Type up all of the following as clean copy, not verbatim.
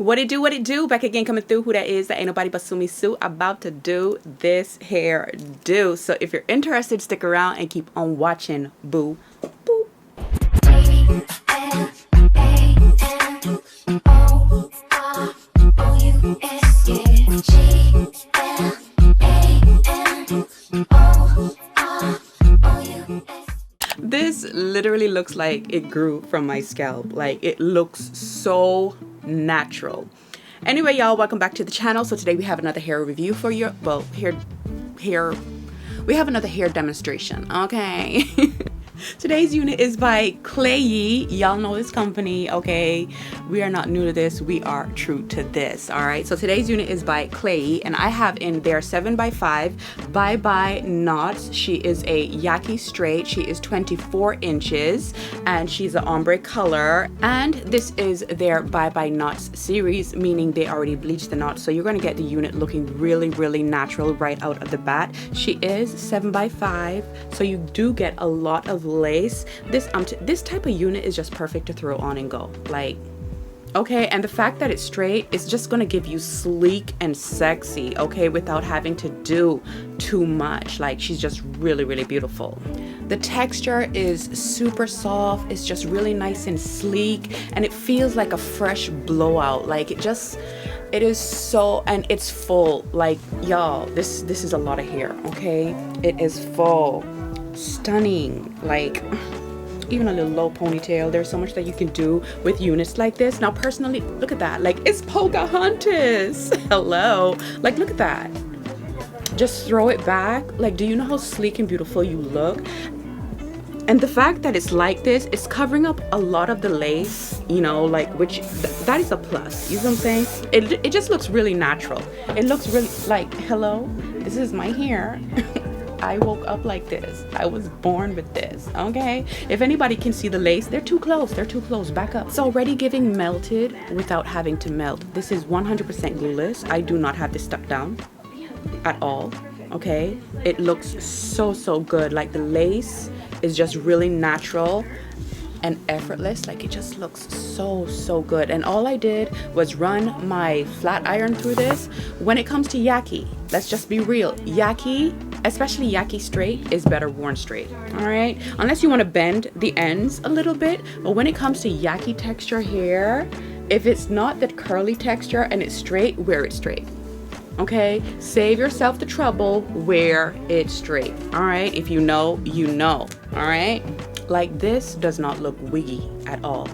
What it do? Back again, coming through. Who that is? That ain't nobody but Sumi Sue, about to do this hair do. So if you're interested, stick around and keep on watching. Boo. Boop. This literally looks like it grew from my scalp. Like, it looks so natural. Anyway, y'all, welcome back to the channel. So today we have another hair review for you. Well, we have another hair demonstration, okay? Today's unit is by Klaiyihair. Y'all know this company, okay? We are not new to this. We are true to this, all right? So today's unit is by Klaiyihair, and I have in there 7x5 bye-bye knots. She is a Yaki straight. She is 24 inches, and she's an ombre color. And this is their bye-bye knots series, meaning they already bleached the knots. So you're gonna get the unit looking really, really natural right out of the bat. She is 7x5, so you do get a lot of lace. This type of unit is just perfect to throw on and go, like, okay? And the fact that it's straight is just gonna give you sleek and sexy, okay, without having to do too much. Like, she's just really, really beautiful. The texture is super soft. It's just really nice and sleek, and it feels like a fresh blowout. Like, it is so, and it's full. Like, y'all, this is a lot of hair, okay? It is full. Stunning. Like, even a little low ponytail. There's so much that you can do with units like this. Now, personally, look at that. Like, it's Pocahontas. Hello. Like, look at that. Just throw it back. Like, do you know how sleek and beautiful you look? And the fact that it's like this, it's covering up a lot of the lace, you know, like, which that is a plus. You know what I'm saying? It just looks really natural. It looks really like, hello, this is my hair. I woke up like this. I was born with this, okay? If anybody can see the lace, they're too close. They're too close. Back up. It's already giving melted without having to melt. This is 100% glueless. I do not have this stuck down at all, okay? It looks so, so good. Like, the lace is just really natural and effortless. Like, it just looks so, so good. And all I did was run my flat iron through this. When it comes to Yaki, let's just be real. Yaki, especially Yaki straight, is better worn straight, all right? Unless you want to bend the ends a little bit. But when it comes to Yaki texture hair, if it's not that curly texture and it's straight, wear it straight, okay? Save yourself the trouble, wear it straight, all right? If you know, you know, all right? Like, this does not look wiggy at all.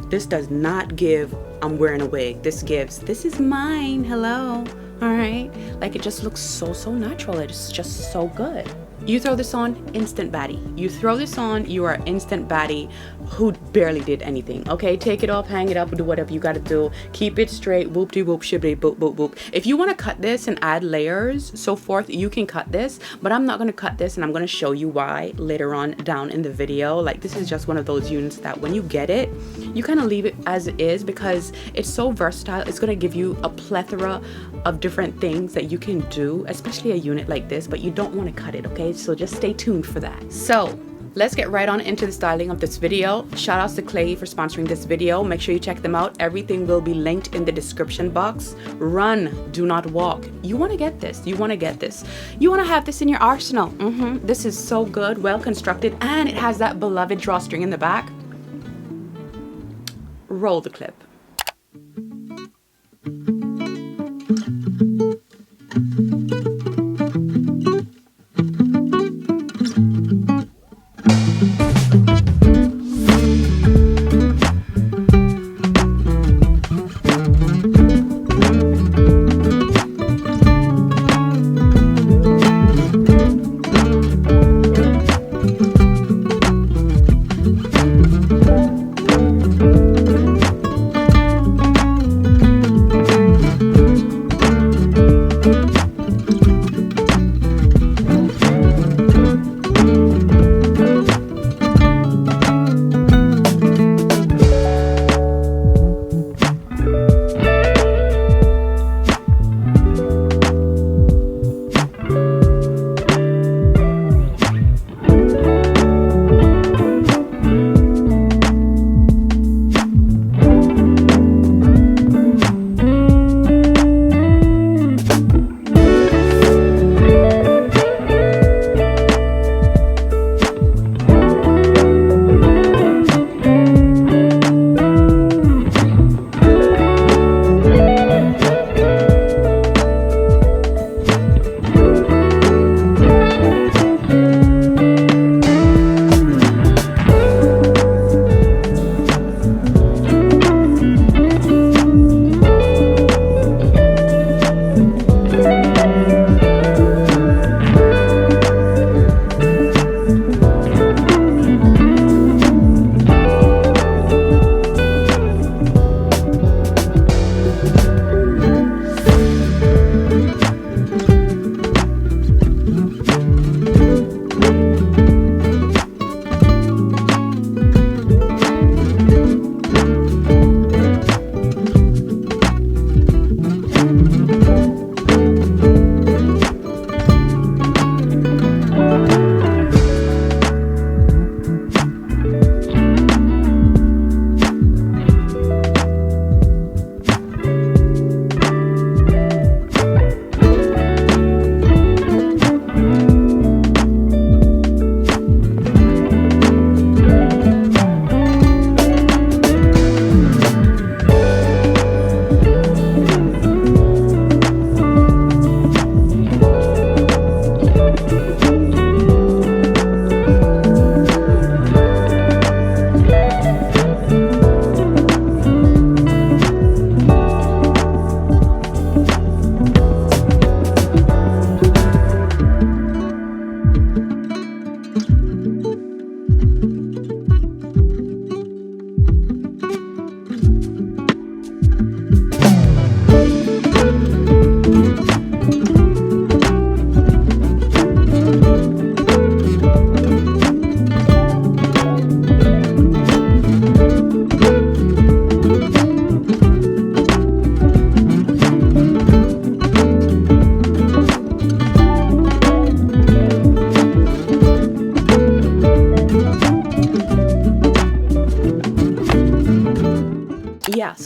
This does not give, I'm wearing a wig. This gives, this is mine, hello, all right? Like, it just looks so, so natural. It's just so good. You throw this on, instant baddie. You throw this on, you are instant baddie who barely did anything, okay? Take it off, hang it up, do whatever you gotta do. Keep it straight, whoop-de-whoop, shibbity-boop, boop, boop. If you wanna cut this and add layers, so forth, you can cut this, but I'm not gonna cut this, and I'm gonna show you why later on down in the video. Like, this is just one of those units that when you get it, you kind of leave it as it is because it's so versatile. It's gonna give you a plethora of different things that you can do, especially a unit like this, but you don't wanna cut it, okay? So just stay tuned for that. So let's get right on into the styling of this video. Shout outs to Klaiyihair for sponsoring this video. Make sure you check them out. Everything will be linked in the description box. Run, do not walk. You want to get this. You want to get this. You want to have this in your arsenal. This is so good, well constructed, and it has that beloved drawstring in the back. Roll the clip.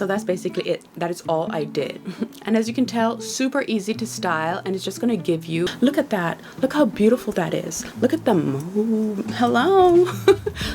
So that's basically it. That is all I did. And as you can tell, super easy to style, and it's just gonna give you, look at that, look how beautiful that is, look at the move, hello.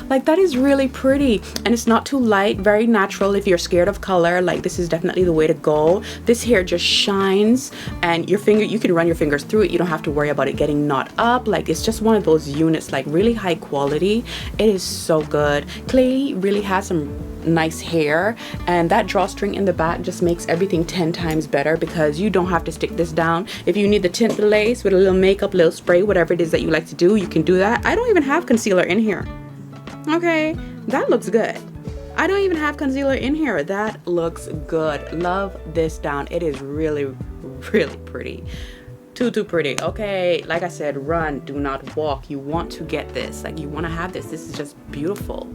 Like, that is really pretty, and it's not too light, very natural. If you're scared of color, like, this is definitely the way to go. This hair just shines, and your finger, you can run your fingers through it. You don't have to worry about it getting knot up. Like, it's just one of those units, like, really high quality. It is so good. Klaiyihair really has some nice hair, and that drawstring in the back just makes everything 10 times better, because you don't have to stick this down. If you need to tint the lace with a little makeup, little spray, whatever it is that you like to do, you can do that. I don't even have concealer in here. Okay, that looks good. I don't even have concealer in here. That looks good. Love this down. It is really, really pretty. Too pretty. Okay, like I said, run, do not walk. You want to get this. Like, you want to have this. This is just beautiful.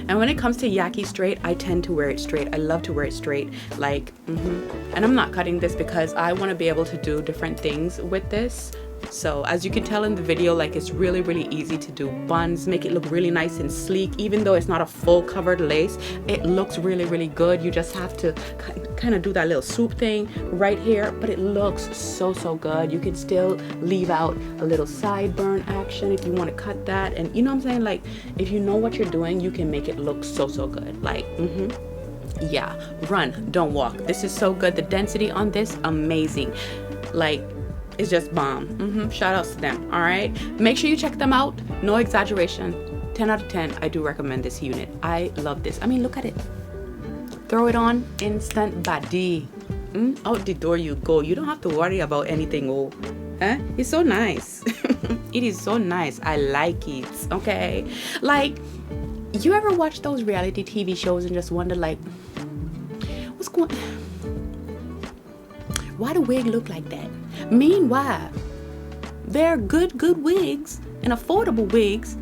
And when it comes to Yaki straight, I tend to wear it straight. I love to wear it straight, like, and I'm not cutting this because I want to be able to do different things with this. So as you can tell in the video, like, it's really, really easy to do buns, make it look really nice and sleek. Even though it's not a full covered lace, it looks really, really good. You just have to kind of do that little swoop thing right here, but it looks so good. You can still leave out a little sideburn action if you want to cut that, and you know what I'm saying, like, if you know what you're doing, you can make it look so good. Like, yeah, run, don't walk. This is so good. The density on this, amazing. Like, it's just bomb. Shout outs to them. All right, make sure you check them out. No exaggeration, 10 out of 10. I do recommend this unit. I love this. I mean, look at it. Throw it on, instant body. Out the door you go. You don't have to worry about anything. Oh, it's so nice. It is so nice. I like it. Okay, like, you ever watch those reality TV shows and just wonder, like, what's going, why the wig look like that? Meanwhile, there are good wigs and affordable wigs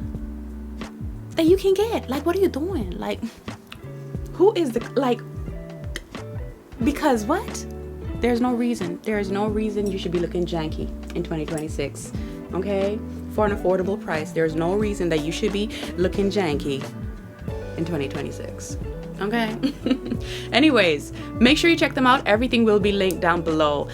that you can get. Like, what are you doing? Like, who is the, like, because what? There's no reason. There is no reason you should be looking janky in 2026. Okay? For an affordable price, there's no reason that you should be looking janky in 2026. Okay? Anyways, make sure you check them out. Everything will be linked down below.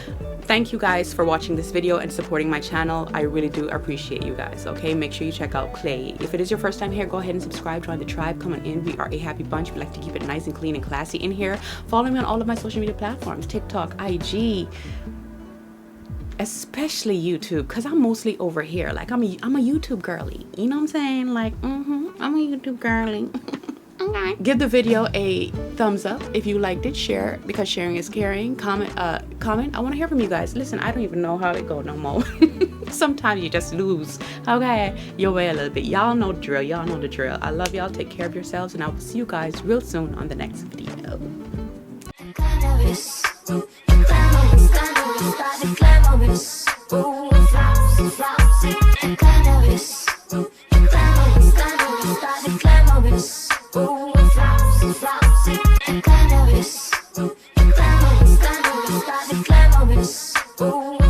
Thank you guys for watching this video and supporting my channel. I really do appreciate you guys. Okay, make sure you check out Klaiyihair. If it is your first time here, go ahead and subscribe, join the tribe, come on in. We are a happy bunch. We like to keep it nice and clean and classy in here. Follow me on all of my social media platforms, TikTok, IG, especially YouTube, because I'm mostly over here. Like, I'm a YouTube girly, you know what I'm saying? Like, I'm a YouTube girly. Okay. Give the video a thumbs up if you liked it. Share, because sharing is caring. Comment. I want to hear from you guys. Listen, I don't even know how it go no more. Sometimes you just lose. Okay, your way a little bit. Y'all know the drill. Y'all know the drill. I love y'all. Take care of yourselves, and I will see you guys real soon on the next video.